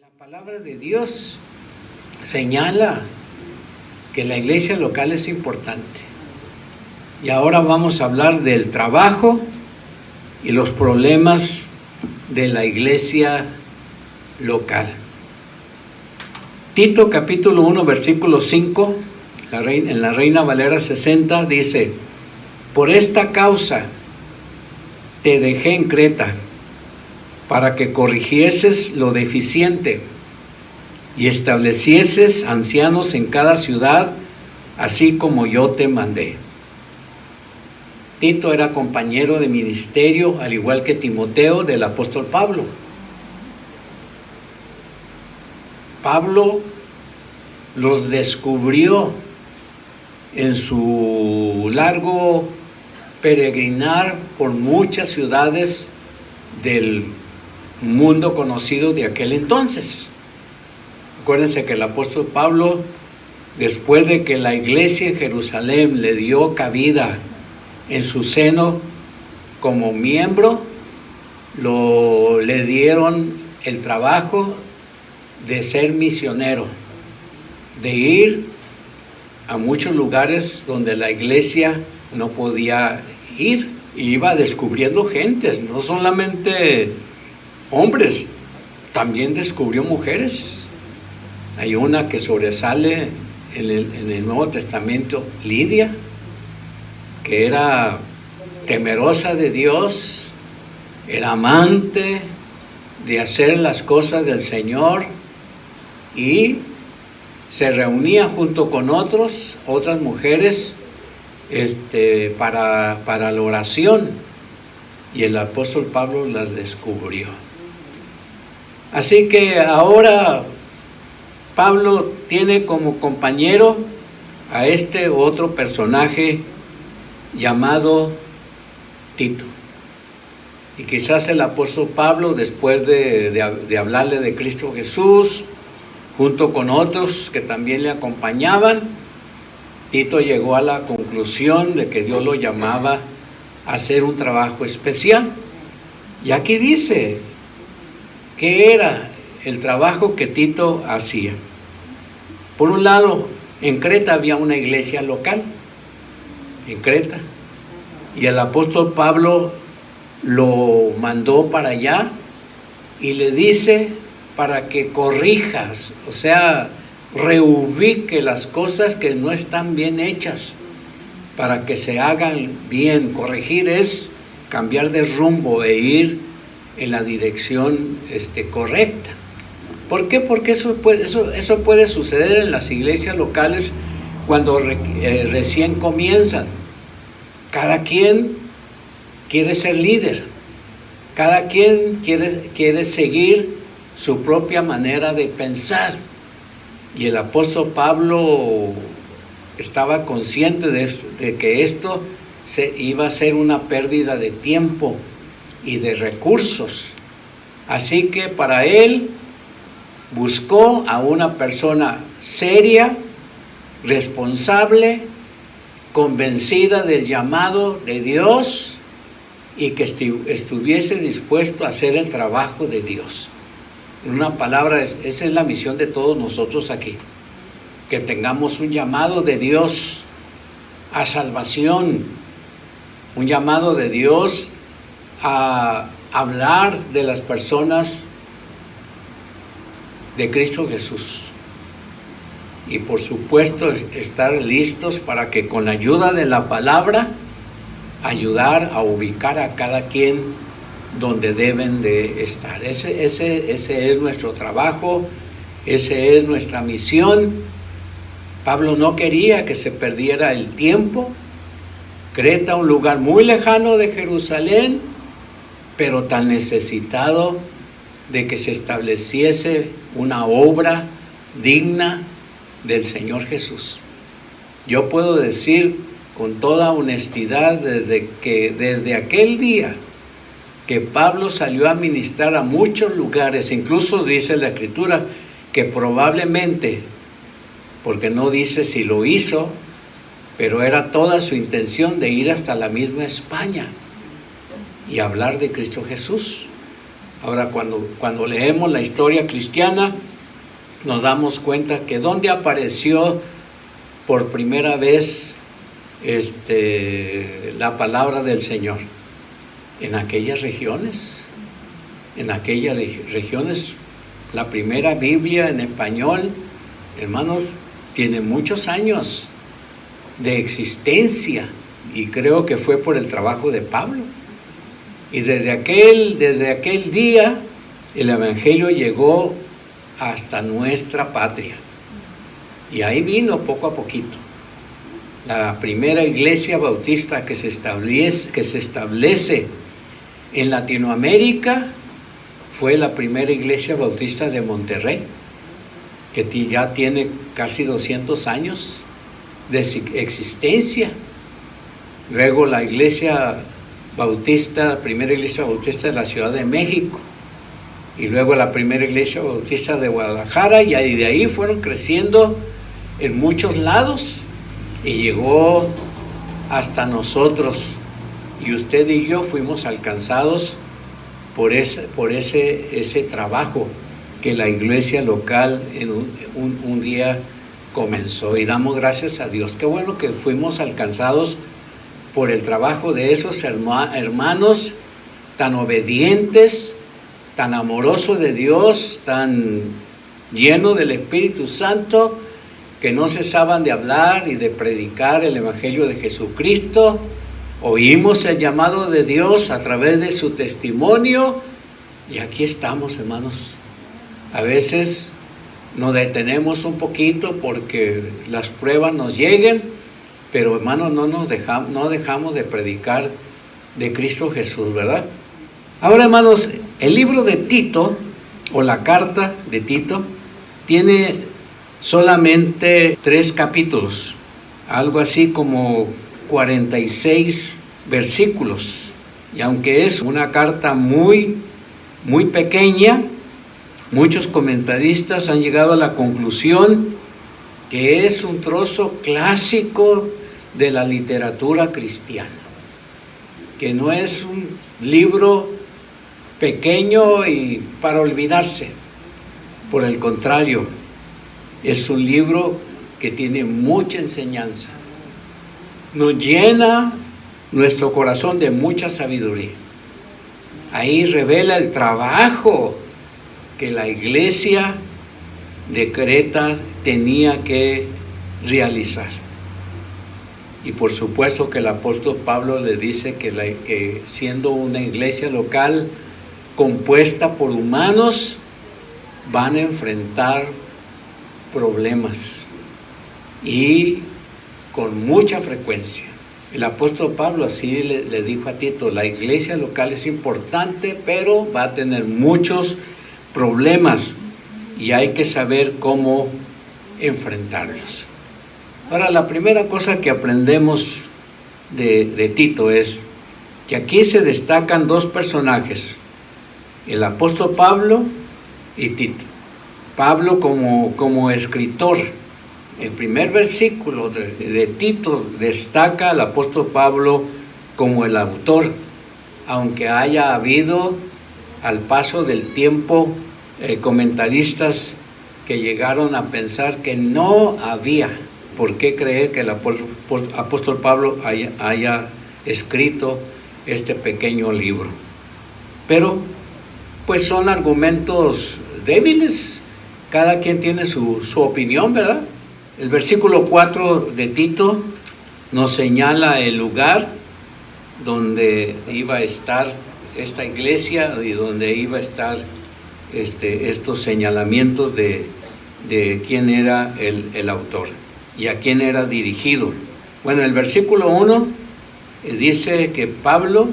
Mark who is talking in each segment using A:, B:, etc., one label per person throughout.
A: La palabra de Dios señala que la iglesia local es importante. Y ahora vamos a hablar del trabajo y los problemas de la iglesia local. Tito capítulo 1 versículo 5, en la Reina Valera 60 dice: por esta causa te dejé en Creta, para que corrigieses lo deficiente y establecieses ancianos en cada ciudad, así como yo te mandé. Tito era compañero de ministerio, al igual que Timoteo, del apóstol Pablo. Pablo los descubrió en su largo peregrinar por muchas ciudades del mundo conocido de aquel entonces. Acuérdense que el apóstol Pablo, después de que la iglesia en Jerusalén le dio cabida en su seno como miembro, le dieron el trabajo de ser misionero, de ir a muchos lugares donde la iglesia no podía ir. Iba descubriendo gentes, no solamente hombres, también descubrió mujeres. Hay una que sobresale en el Nuevo Testamento, Lidia, que era temerosa de Dios, era amante de hacer las cosas del Señor y se reunía junto con otras mujeres para la oración, y el apóstol Pablo las descubrió. Así que ahora Pablo tiene como compañero a este otro personaje llamado Tito. Y quizás el apóstol Pablo, después de hablarle de Cristo Jesús, junto con otros que también le acompañaban, Tito llegó a la conclusión de que Dios lo llamaba a hacer un trabajo especial. Y aquí dice qué era el trabajo que Tito hacía. Por un lado, en Creta había una iglesia local, en Creta, y el apóstol Pablo lo mandó para allá y le dice para que corrijas, o sea, reubique las cosas que no están bien hechas, para que se hagan bien. Corregir es cambiar de rumbo e ir en la dirección correcta. ¿Por qué? Porque eso puede suceder en las iglesias locales cuando recién comienzan. Cada quien quiere ser líder, cada quien quiere seguir su propia manera de pensar. Y el apóstol Pablo estaba consciente de que esto iba a ser una pérdida de tiempo y de recursos. Así que para él buscó a una persona seria, responsable, convencida del llamado de Dios y que estuviese dispuesto a hacer el trabajo de Dios. En una palabra, esa es la misión de todos nosotros aquí, que tengamos un llamado de Dios a salvación, un llamado de Dios a hablar de las personas de Cristo Jesús. Y por supuesto estar listos para que con la ayuda de la palabra ayudar a ubicar a cada quien donde deben de estar. Ese es nuestro trabajo, esa es nuestra misión. Pablo no quería que se perdiera el tiempo. Creta, un lugar muy lejano de Jerusalén, pero tan necesitado de que se estableciese una obra digna del Señor Jesús. Yo puedo decir con toda honestidad desde aquel día que Pablo salió a ministrar a muchos lugares, incluso dice la Escritura que probablemente, porque no dice si lo hizo, pero era toda su intención de ir hasta la misma España y hablar de Cristo Jesús. Ahora, cuando leemos la historia cristiana, nos damos cuenta que ¿dónde apareció por primera vez la palabra del Señor? En aquellas regiones. En aquellas regiones, la primera Biblia en español, hermanos, tiene muchos años de existencia, y creo que fue por el trabajo de Pablo. Y desde aquel día, el Evangelio llegó hasta nuestra patria. Y ahí vino poco a poquito. La primera iglesia bautista que se establece en Latinoamérica fue la primera iglesia bautista de Monterrey, que ya tiene casi 200 años de existencia. Luego la iglesia bautista, primera iglesia bautista de la Ciudad de México, y luego la primera iglesia bautista de Guadalajara, y de ahí fueron creciendo en muchos lados, y llegó hasta nosotros, y usted y yo fuimos alcanzados por ese trabajo que la iglesia local en un día comenzó, y damos gracias a Dios. Qué bueno que fuimos alcanzados por el trabajo de esos hermanos tan obedientes, tan amorosos de Dios, tan llenos del Espíritu Santo, que no cesaban de hablar y de predicar el Evangelio de Jesucristo. Oímos el llamado de Dios a través de su testimonio, y aquí estamos, hermanos. A veces nos detenemos un poquito porque las pruebas nos lleguen, pero hermanos, no dejamos de predicar de Cristo Jesús, ¿verdad? Ahora, hermanos, el libro de Tito, o la carta de Tito, tiene solamente 3 capítulos, algo así como 46 versículos, y aunque es una carta muy pequeña, muchos comentaristas han llegado a la conclusión que es un trozo clásico de la literatura cristiana, que no es un libro pequeño y para olvidarse. Por el contrario, es un libro que tiene mucha enseñanza. Nos llena nuestro corazón de mucha sabiduría. Ahí revela el trabajo que la iglesia de Creta tenía que realizar. Y por supuesto que el apóstol Pablo le dice que siendo una iglesia local compuesta por humanos, van a enfrentar problemas, y con mucha frecuencia. El apóstol Pablo así le dijo a Tito: la iglesia local es importante, pero va a tener muchos problemas y hay que saber cómo enfrentarlos. Ahora, la primera cosa que aprendemos de Tito es que aquí se destacan 2 personajes: el apóstol Pablo y Tito. Pablo como escritor. El primer versículo de Tito destaca al apóstol Pablo como el autor, aunque haya habido al paso del tiempo comentaristas que llegaron a pensar que no había por qué creer que el apóstol Pablo haya escrito este pequeño libro. Pero pues son argumentos débiles, cada quien tiene su opinión, ¿verdad? El versículo 4 de Tito nos señala el lugar donde iba a estar esta iglesia y donde iba a estar estos señalamientos de quién era el autor y a quién era dirigido. Bueno, el versículo 1 dice que Pablo,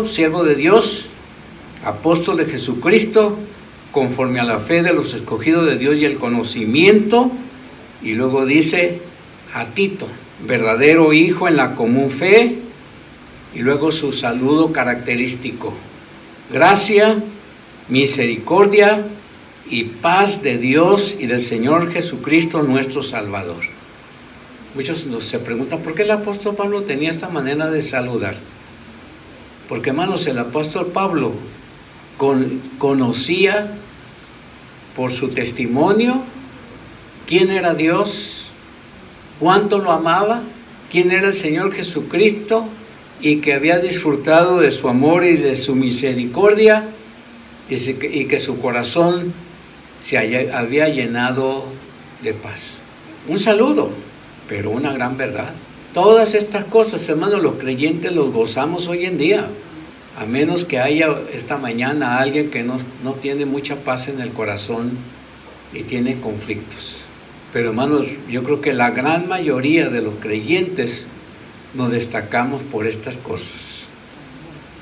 A: siervo de Dios, apóstol de Jesucristo, conforme a la fe de los escogidos de Dios y el conocimiento. Y luego dice a Tito, verdadero hijo en la común fe, y luego su saludo característico: gracia, misericordia y paz de Dios y del Señor Jesucristo nuestro Salvador. Muchos se preguntan por qué el apóstol Pablo tenía esta manera de saludar. Porque, hermanos, el apóstol Pablo conocía por su testimonio quién era Dios, cuánto lo amaba, quién era el Señor Jesucristo, y que había disfrutado de su amor y de su misericordia, y que su corazón se había llenado de paz. Un saludo, pero una gran verdad. Todas estas cosas, hermanos, los creyentes los gozamos hoy en día, a menos que haya esta mañana alguien que no tiene mucha paz en el corazón y tiene conflictos. Pero hermanos, yo creo que la gran mayoría de los creyentes nos destacamos por estas cosas,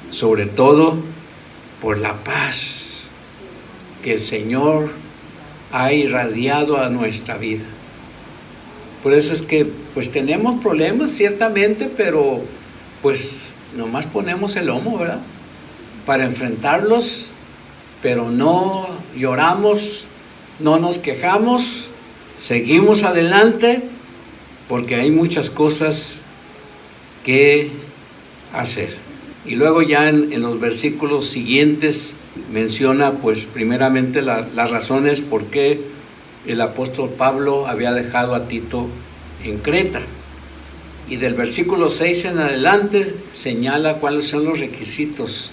A: sobre todo por la paz que el Señor ha irradiado a nuestra vida. Por eso es que pues tenemos problemas ciertamente, pero pues nomás ponemos el lomo, ¿verdad?, para enfrentarlos, pero no lloramos, no nos quejamos, seguimos adelante, porque hay muchas cosas que hacer. Y luego ya en los versículos siguientes menciona pues primeramente las razones por qué el apóstol Pablo había dejado a Tito en Creta. Y del versículo 6 en adelante señala cuáles son los requisitos,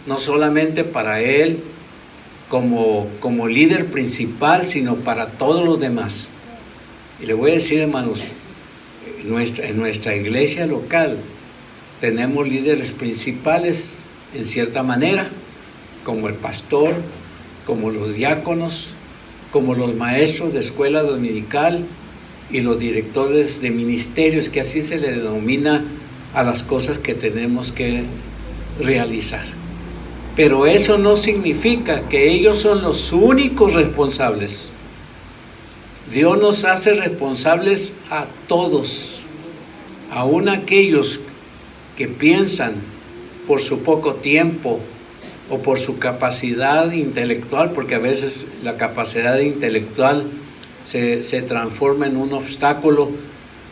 A: no solamente para él como líder principal, sino para todos los demás. Y le voy a decir, hermanos, en nuestra iglesia local tenemos líderes principales en cierta manera, como el pastor, como los diáconos, como los maestros de escuela dominical y los directores de ministerios, que así se le denomina a las cosas que tenemos que realizar. Pero eso no significa que ellos son los únicos responsables. Dios nos hace responsables a todos, aun aquellos que piensan por su poco tiempo o por su capacidad intelectual, porque a veces la capacidad intelectual se transforma en un obstáculo,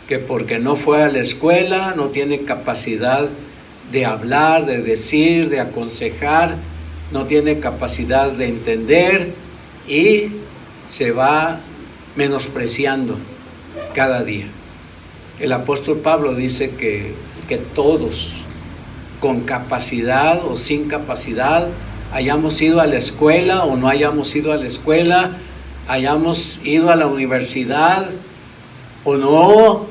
A: que porque no fue a la escuela, no tiene capacidad de hablar, de decir, de aconsejar, no tiene capacidad de entender y se va menospreciando cada día. El apóstol Pablo dice que todos, con capacidad o sin capacidad, hayamos ido a la escuela o no hayamos ido a la escuela, hayamos ido a la universidad o no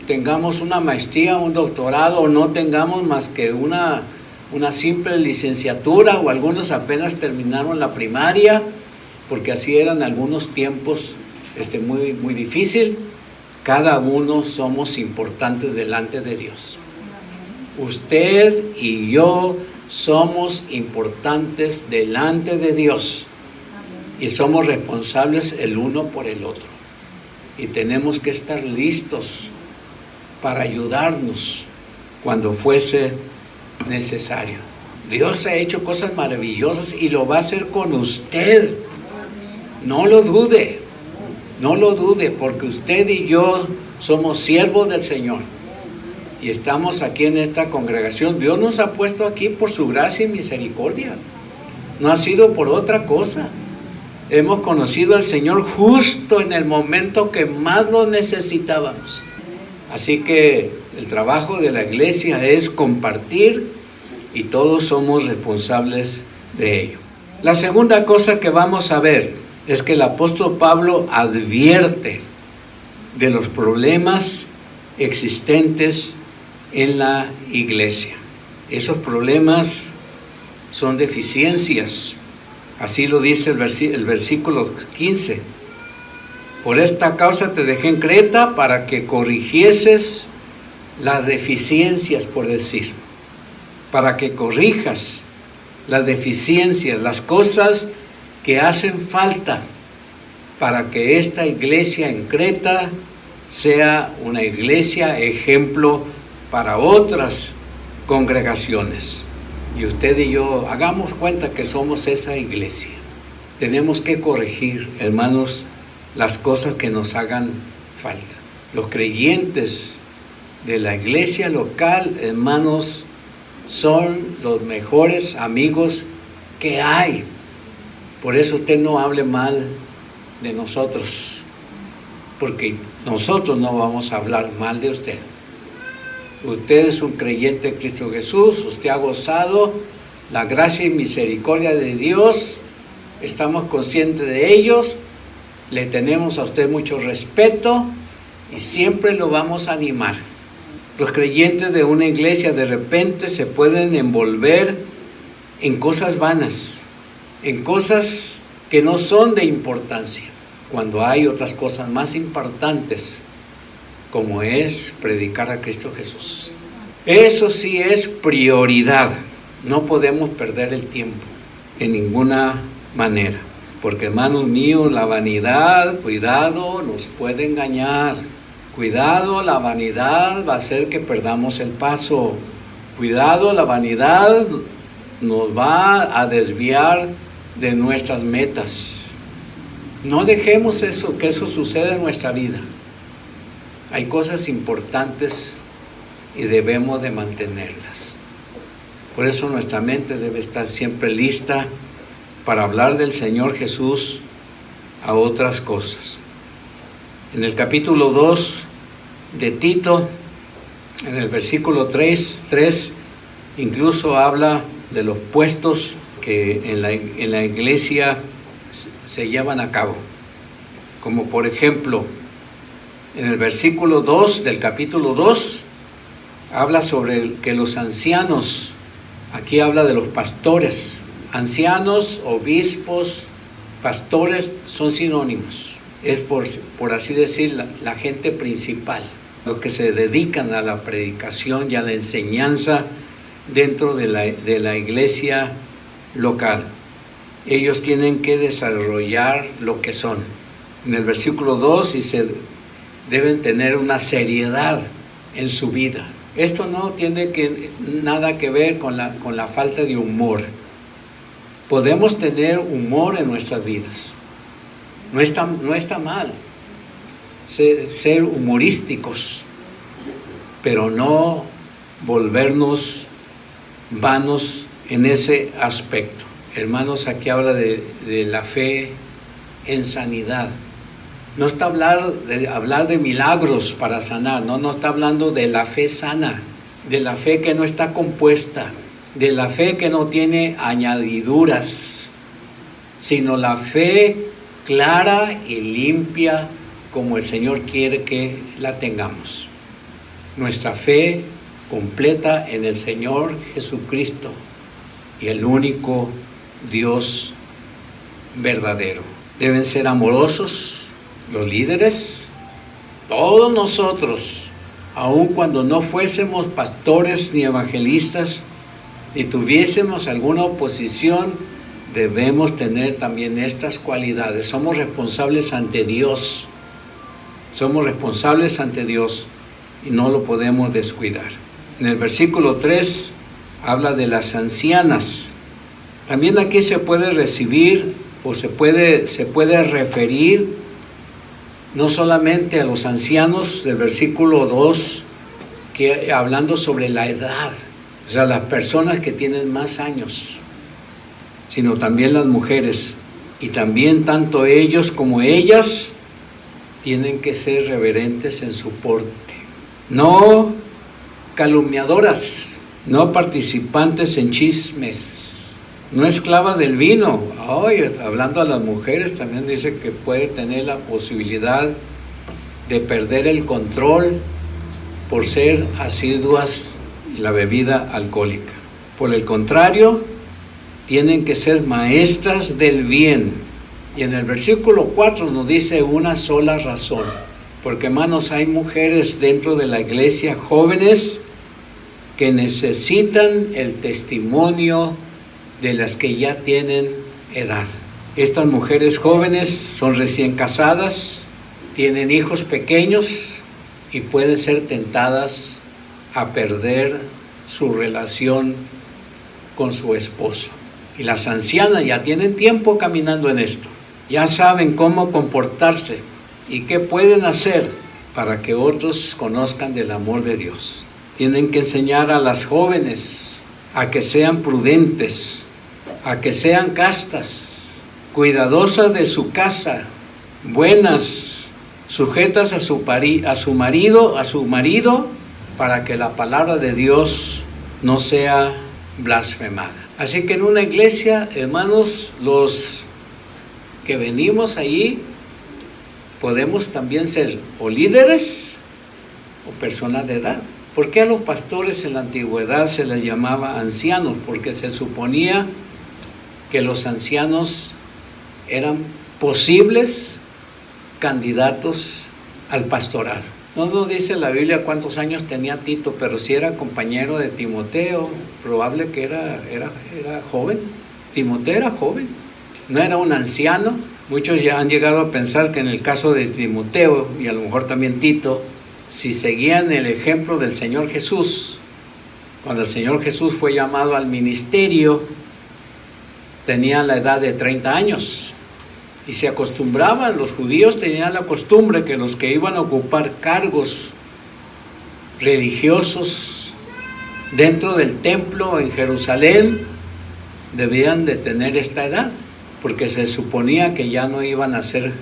A: tengamos una maestría, un doctorado, o no tengamos más que una simple licenciatura, o algunos apenas terminaron la primaria, porque así eran algunos tiempos muy, muy difícil. Cada uno somos importantes delante de Dios. Usted y yo somos importantes delante de Dios y somos responsables el uno por el otro. Y tenemos que estar listos para ayudarnos cuando fuese necesario. Dios ha hecho cosas maravillosas y lo va a hacer con usted. No lo dude, no lo dude, porque usted y yo somos siervos del Señor y estamos aquí en esta congregación. Dios nos ha puesto aquí por su gracia y misericordia. No ha sido por otra cosa. Hemos conocido al Señor justo en el momento que más lo necesitábamos. Así que el trabajo de la iglesia es compartir y todos somos responsables de ello. La segunda cosa que vamos a ver es que el apóstol Pablo advierte de los problemas existentes en la iglesia. Esos problemas son deficiencias. Así lo dice el versículo 15. Por esta causa te dejé en Creta para que corrigieses las deficiencias, por decir, para que corrijas las deficiencias, las cosas que hacen falta para que esta iglesia en Creta sea una iglesia ejemplo para otras congregaciones. Y usted y yo hagamos cuenta que somos esa iglesia. Tenemos que corregir, hermanos, las cosas que nos hagan falta. Los creyentes de la iglesia local, hermanos, son los mejores amigos que hay. Por eso usted no hable mal de nosotros, porque nosotros no vamos a hablar mal de usted. Usted es un creyente en Cristo Jesús, usted ha gozado la gracia y misericordia de Dios, estamos conscientes de ellos, le tenemos a usted mucho respeto y siempre lo vamos a animar. Los creyentes de una iglesia de repente se pueden envolver en cosas vanas, en cosas que no son de importancia, cuando hay otras cosas más importantes, como es predicar a Cristo Jesús. Eso sí es prioridad. No podemos perder el tiempo en ninguna manera, porque hermanos míos, la vanidad, cuidado, nos puede engañar. Cuidado, la vanidad va a hacer que perdamos el paso. Cuidado, la vanidad nos va a desviar de nuestras metas. No dejemos que eso suceda en nuestra vida. Hay cosas importantes y debemos de mantenerlas. Por eso nuestra mente debe estar siempre lista para hablar del Señor Jesús a otras cosas. En el capítulo 2 de Tito, en el versículo 3, incluso habla de los puestos que en la iglesia se llevan a cabo. Como por ejemplo, en el versículo 2 del capítulo 2, habla sobre que los ancianos, aquí habla de los pastores, ancianos, obispos, pastores son sinónimos. Es por así decir la gente principal, los que se dedican a la predicación y a la enseñanza dentro de la iglesia local. Ellos tienen que desarrollar lo que son. En el versículo 2 deben tener una seriedad en su vida. Esto no tiene nada que ver con la falta de humor. Podemos tener humor en nuestras vidas. No está mal ser humorísticos, pero no volvernos vanos en ese aspecto. Hermanos, aquí habla de la fe en sanidad. No está hablar de milagros para sanar, no está hablando de la fe sana, de la fe que no está compuesta, de la fe que no tiene añadiduras, sino la fe clara y limpia como el Señor quiere que la tengamos. Nuestra fe completa en el Señor Jesucristo y el único Dios verdadero. Deben ser amorosos los líderes, todos nosotros, aun cuando no fuésemos pastores ni evangelistas, ni tuviésemos alguna oposición, debemos tener también estas cualidades. Somos responsables ante Dios. Somos responsables ante Dios y no lo podemos descuidar. En el versículo 3 habla de las ancianas. También aquí se puede recibir o se puede referir no solamente a los ancianos del versículo 2, que hablando sobre la edad, o sea, las personas que tienen más años, sino también las mujeres. Y también tanto ellos como ellas tienen que ser reverentes en su porte. No calumniadoras, no participantes en chismes, no esclavas del vino. Hablando a las mujeres, también dice que puede tener la posibilidad de perder el control por ser asiduas en la bebida alcohólica. Por el contrario, tienen que ser maestras del bien. Y en el versículo 4 nos dice una sola razón. Porque, hermanos, hay mujeres dentro de la iglesia, jóvenes, que necesitan el testimonio de las que ya tienen edad. Estas mujeres jóvenes son recién casadas, tienen hijos pequeños y pueden ser tentadas a perder su relación con su esposo. Y las ancianas ya tienen tiempo caminando en esto, ya saben cómo comportarse y qué pueden hacer para que otros conozcan del amor de Dios. Tienen que enseñar a las jóvenes a que sean prudentes, a que sean castas, cuidadosas de su casa, buenas, sujetas a su marido, para que la palabra de Dios no sea blasfemada. Así que en una iglesia, hermanos, los que venimos allí, podemos también ser o líderes o personas de edad. ¿Por qué a los pastores en la antigüedad se les llamaba ancianos? Porque se suponía que los ancianos eran posibles candidatos al pastorado. No nos dice la Biblia cuántos años tenía Tito, pero si era compañero de Timoteo, probable que era joven. Timoteo era joven, no era un anciano. Muchos ya han llegado a pensar que en el caso de Timoteo, y a lo mejor también Tito, si seguían el ejemplo del Señor Jesús, cuando el Señor Jesús fue llamado al ministerio, tenían la edad de 30 años. Y se acostumbraban, los judíos tenían la costumbre que los que iban a ocupar cargos religiosos dentro del templo en Jerusalén debían de tener esta edad, porque se suponía que ya no iban a ser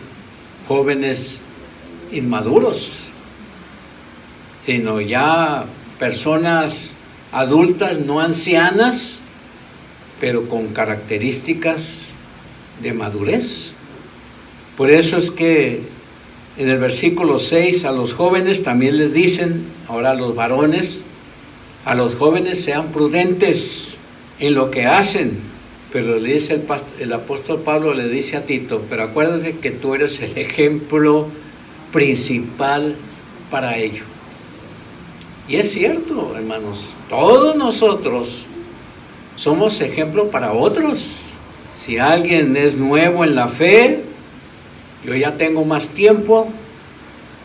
A: jóvenes inmaduros, sino ya personas adultas, no ancianas, pero con características de madurez. Por eso es que en el versículo 6 a los jóvenes también les dicen, ahora a los varones, a los jóvenes sean prudentes en lo que hacen, pero le dice el apóstol Pablo, le dice a Tito, pero acuérdate que tú eres el ejemplo principal para ello. Y es cierto, hermanos, todos nosotros somos ejemplo para otros. Si alguien es nuevo en la fe, yo ya tengo más tiempo,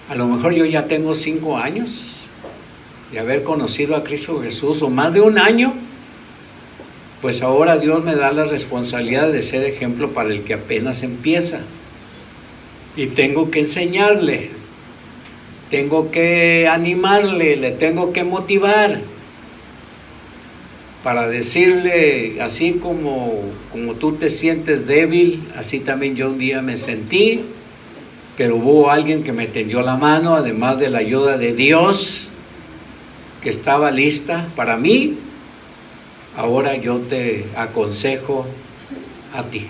A: a lo mejor yo ya tengo 5 años de haber conocido a Cristo Jesús, o más de 1 año, pues ahora Dios me da la responsabilidad de ser ejemplo para el que apenas empieza. Y tengo que enseñarle, tengo que animarle, le tengo que motivar, para decirle, así como tú te sientes débil, así también yo un día me sentí, pero hubo alguien que me tendió la mano, además de la ayuda de Dios, que estaba lista para mí. Ahora yo te aconsejo a ti.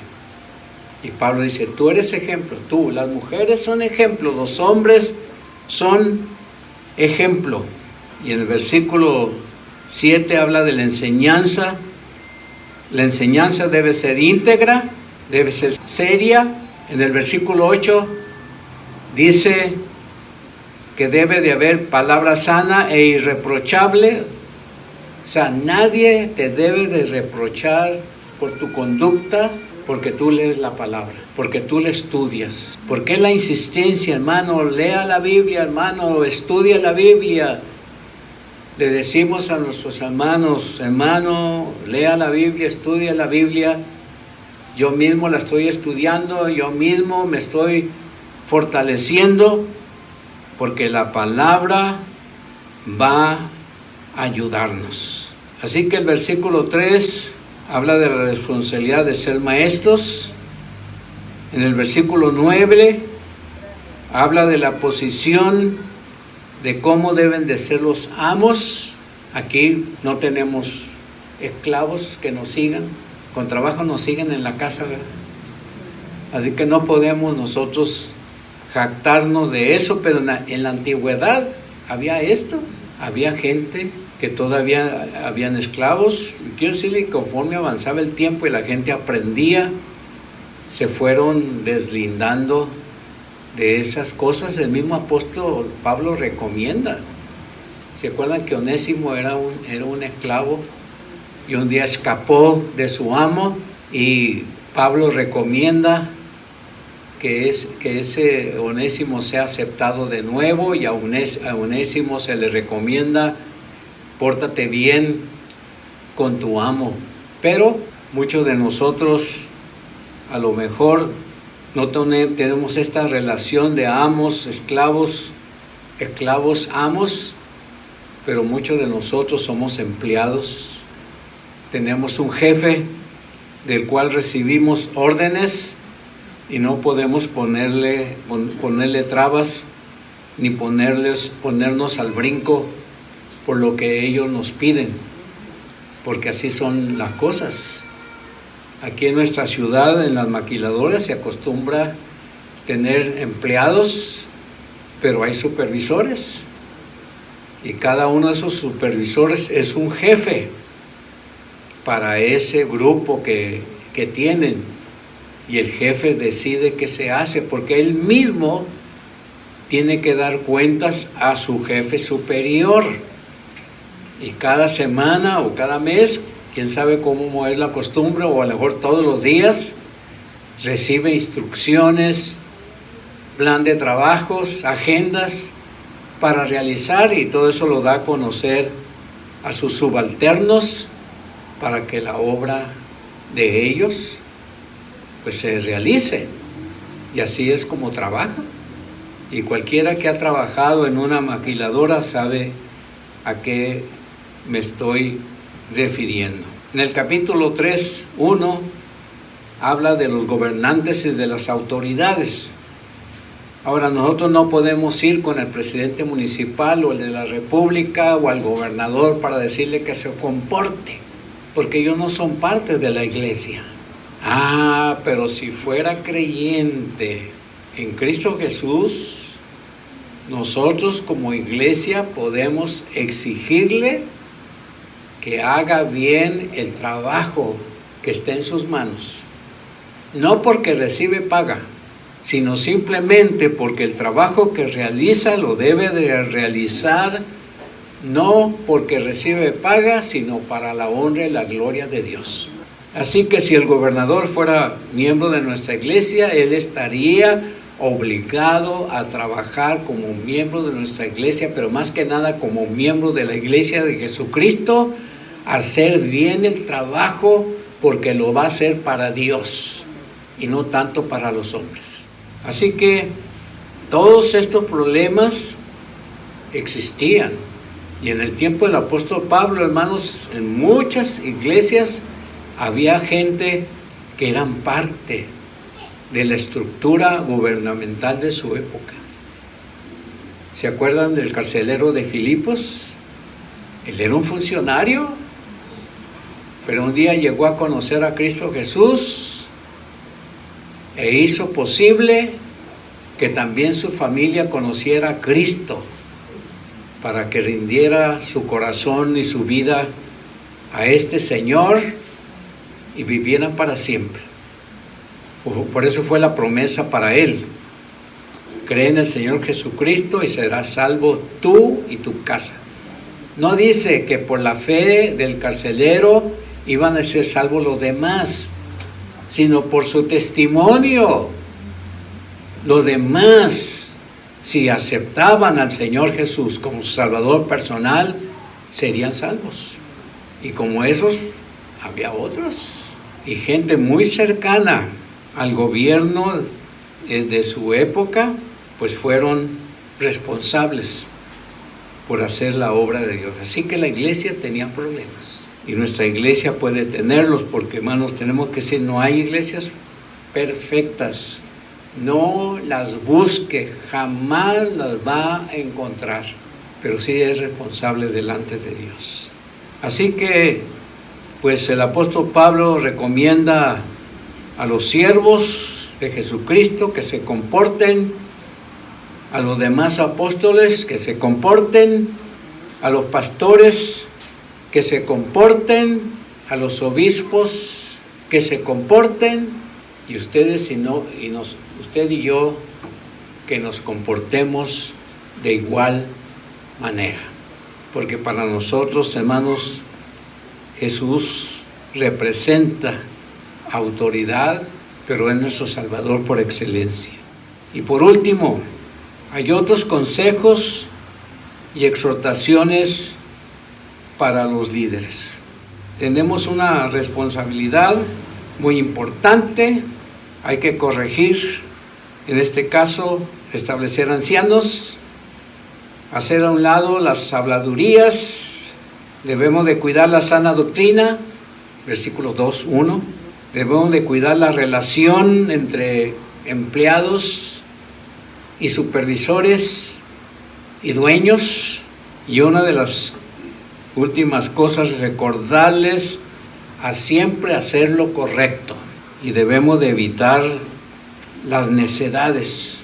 A: Y Pablo dice, tú eres ejemplo, tú, las mujeres son ejemplo, los hombres son ejemplo. Y en el versículo 7 habla de la enseñanza. La enseñanza debe ser íntegra, debe ser seria. En el versículo 8 dice que debe de haber palabra sana e irreprochable. O sea, nadie te debe de reprochar por tu conducta, porque tú lees la palabra, porque tú la estudias. ¿Por qué la insistencia, hermano? Lea la Biblia, hermano, estudia la Biblia. Le decimos a nuestros hermanos, hermano, lea la Biblia, estudia la Biblia. Yo mismo la estoy estudiando, yo mismo me estoy fortaleciendo, porque la palabra va a ayudarnos. Así que el versículo 3 habla de la responsabilidad de ser maestros. En el versículo 9 habla de la posición de cómo deben de ser los amos. Aquí no tenemos esclavos que nos sigan, con trabajo nos siguen en la casa, ¿verdad? Así que no podemos nosotros jactarnos de eso, pero en la antigüedad había esto, había gente que todavía habían esclavos. Quiero decirle que conforme avanzaba el tiempo y la gente aprendía, se fueron deslindando de esas cosas. El mismo apóstol Pablo recomienda. ¿Se acuerdan que Onésimo era un esclavo y un día escapó de su amo? Y Pablo recomienda que ese Onésimo sea aceptado de nuevo, y a Onésimo se le recomienda, pórtate bien con tu amo. Pero muchos de nosotros a lo mejor no tenemos esta relación de amos, esclavos, amos, pero muchos de nosotros somos empleados. Tenemos un jefe, del cual recibimos órdenes y no podemos ponerle trabas ni ponernos al brinco por lo que ellos nos piden, porque así son las cosas. Aquí en nuestra ciudad, en las maquiladoras, se acostumbra tener empleados, pero hay supervisores, y cada uno de esos supervisores es un jefe para ese grupo que tienen, y el jefe decide qué se hace, porque él mismo tiene que dar cuentas a su jefe superior, y cada semana o cada mes, quién sabe cómo es la costumbre, o a lo mejor todos los días, recibe instrucciones, plan de trabajos, agendas para realizar, y todo eso lo da a conocer a sus subalternos para que la obra de ellos pues se realice. Y así es como trabaja. Y cualquiera que ha trabajado en una maquiladora sabe a qué me estoy refiriendo. En el capítulo 3:1 habla de los gobernantes y de las autoridades. Ahora, nosotros no podemos ir con el presidente municipal o el de la república o al gobernador para decirle que se comporte, porque ellos no son parte de la iglesia. Pero si fuera creyente en Cristo Jesús, nosotros como iglesia podemos exigirle que haga bien el trabajo que está en sus manos, no porque recibe paga, sino simplemente porque el trabajo que realiza lo debe de realizar no porque recibe paga, sino para la honra y la gloria de Dios. Así que si el gobernador fuera miembro de nuestra iglesia, él estaría obligado a trabajar como miembro de nuestra iglesia, pero más que nada como miembro de la iglesia de Jesucristo, hacer bien el trabajo, porque lo va a hacer para Dios y no tanto para los hombres. Así que todos estos problemas existían, y en el tiempo del apóstol Pablo, hermanos, en muchas iglesias había gente que eran parte de la estructura gubernamental de su época. ¿Se acuerdan del carcelero de Filipos? Él era un funcionario, pero un día llegó a conocer a Cristo Jesús e hizo posible que también su familia conociera a Cristo, para que rindiera su corazón y su vida a este Señor y vivieran para siempre. Por eso fue la promesa para él: cree en el Señor Jesucristo y serás salvo tú y tu casa. No dice que por la fe del carcelero iban a ser salvos los demás, sino por su testimonio. Los demás, si aceptaban al Señor Jesús como su Salvador personal, serían salvos. Y como esos, había otros, y gente muy cercana al gobierno de su época, pues fueron responsables por hacer la obra de Dios. Así que la iglesia tenía problemas, y nuestra iglesia puede tenerlos, porque, hermanos, tenemos que decir, no hay iglesias perfectas. No las busque, jamás las va a encontrar, pero sí es responsable delante de Dios. Así que, pues el apóstol Pablo recomienda a los siervos de Jesucristo que se comporten, a los demás apóstoles que se comporten, a los pastores que se comporten, a los obispos que se comporten, y ustedes usted y yo, que nos comportemos de igual manera. Porque para nosotros, hermanos, Jesús representa autoridad, pero es nuestro Salvador por excelencia. Y por último, hay otros consejos y exhortaciones para los líderes. Tenemos una responsabilidad muy importante. Hay que corregir, en este caso, establecer ancianos, hacer a un lado las habladurías, debemos de cuidar la sana doctrina, versículo 2:1 Debemos de cuidar la relación entre empleados y supervisores y dueños. Y una de las últimas cosas es recordarles a siempre hacer lo correcto. Y debemos de evitar las necedades.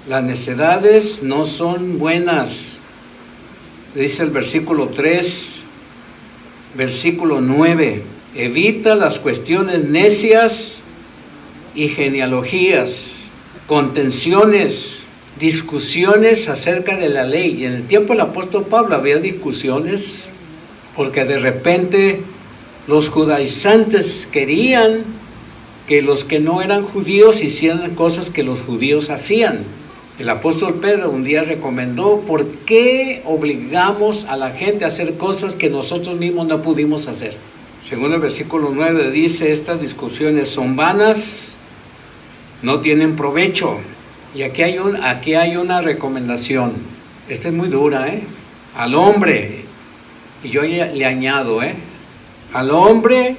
A: Las necedades no son buenas. Dice el versículo 3, versículo 9, evita las cuestiones necias y genealogías, contenciones, discusiones acerca de la ley. Y en el tiempo del apóstol Pablo había discusiones porque de repente los judaizantes querían que los que no eran judíos hicieran cosas que los judíos hacían. El apóstol Pedro un día recomendó: ¿por qué obligamos a la gente a hacer cosas que nosotros mismos no pudimos hacer? Según el versículo 9 dice: estas discusiones son vanas, no tienen provecho. Y aquí hay una recomendación. Esta es muy dura, al hombre, y yo le añado, al hombre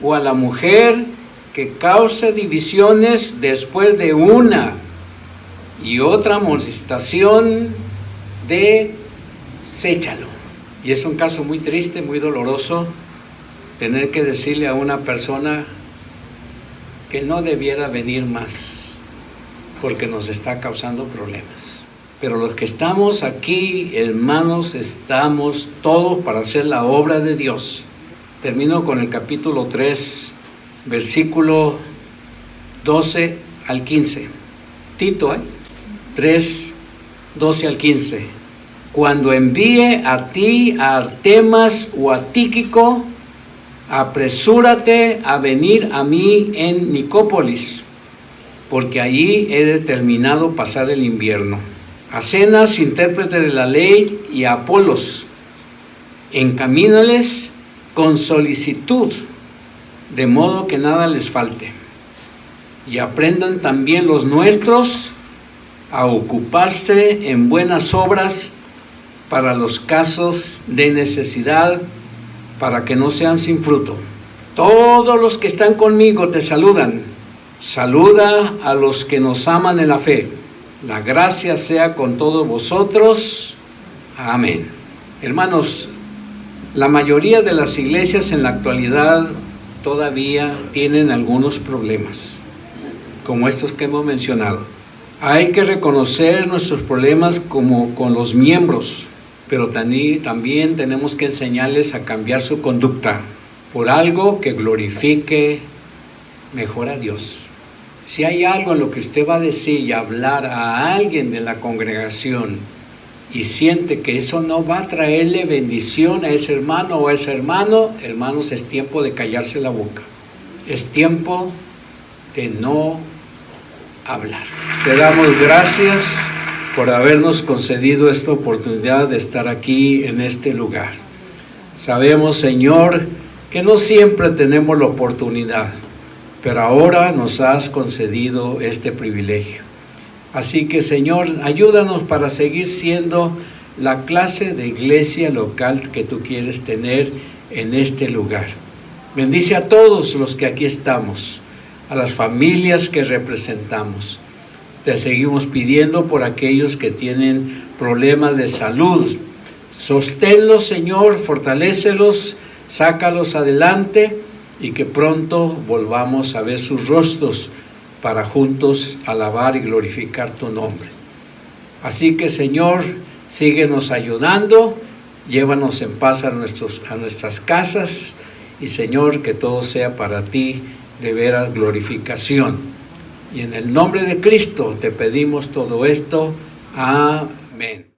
A: o a la mujer que cause divisiones después de una y otra amonestación, deséchalo. Y es un caso muy triste, muy doloroso, tener que decirle a una persona que no debiera venir más, porque nos está causando problemas. Pero los que estamos aquí, hermanos, estamos todos para hacer la obra de Dios. Termino con el capítulo 3, versículo 12 al 15. Tito, 3, 12 al 15. Cuando envíe a ti a Artemas o a Tíquico, apresúrate a venir a mí en Nicópolis, porque allí he determinado pasar el invierno. A Zenas, intérprete de la ley, y a Apolos, encamínales con solicitud, de modo que nada les falte. Y aprendan también los nuestros a ocuparse en buenas obras para los casos de necesidad, para que no sean sin fruto. Todos los que están conmigo te saludan. Saluda a los que nos aman en la fe. La gracia sea con todos vosotros. Amén. Hermanos, la mayoría de las iglesias en la actualidad todavía tienen algunos problemas, como estos que hemos mencionado. Hay que reconocer nuestros problemas como con los miembros, pero también tenemos que enseñarles a cambiar su conducta por algo que glorifique mejor a Dios. Si hay algo en lo que usted va a decir y hablar a alguien de la congregación y siente que eso no va a traerle bendición a ese hermano o a ese hermano, hermanos, es tiempo de callarse la boca. Es tiempo de no hablar. Te damos gracias por habernos concedido esta oportunidad de estar aquí en este lugar. Sabemos, Señor, que no siempre tenemos la oportunidad, pero ahora nos has concedido este privilegio. Así que, Señor, ayúdanos para seguir siendo la clase de iglesia local que tú quieres tener en este lugar. Bendice a todos los que aquí estamos, a las familias que representamos. Te seguimos pidiendo por aquellos que tienen problemas de salud. Sosténlos, Señor, fortalécelos, sácalos adelante y que pronto volvamos a ver sus rostros para juntos alabar y glorificar tu nombre. Así que, Señor, síguenos ayudando, llévanos en paz a nuestras casas y, Señor, que todo sea para ti de veras glorificación. Y en el nombre de Cristo te pedimos todo esto. Amén.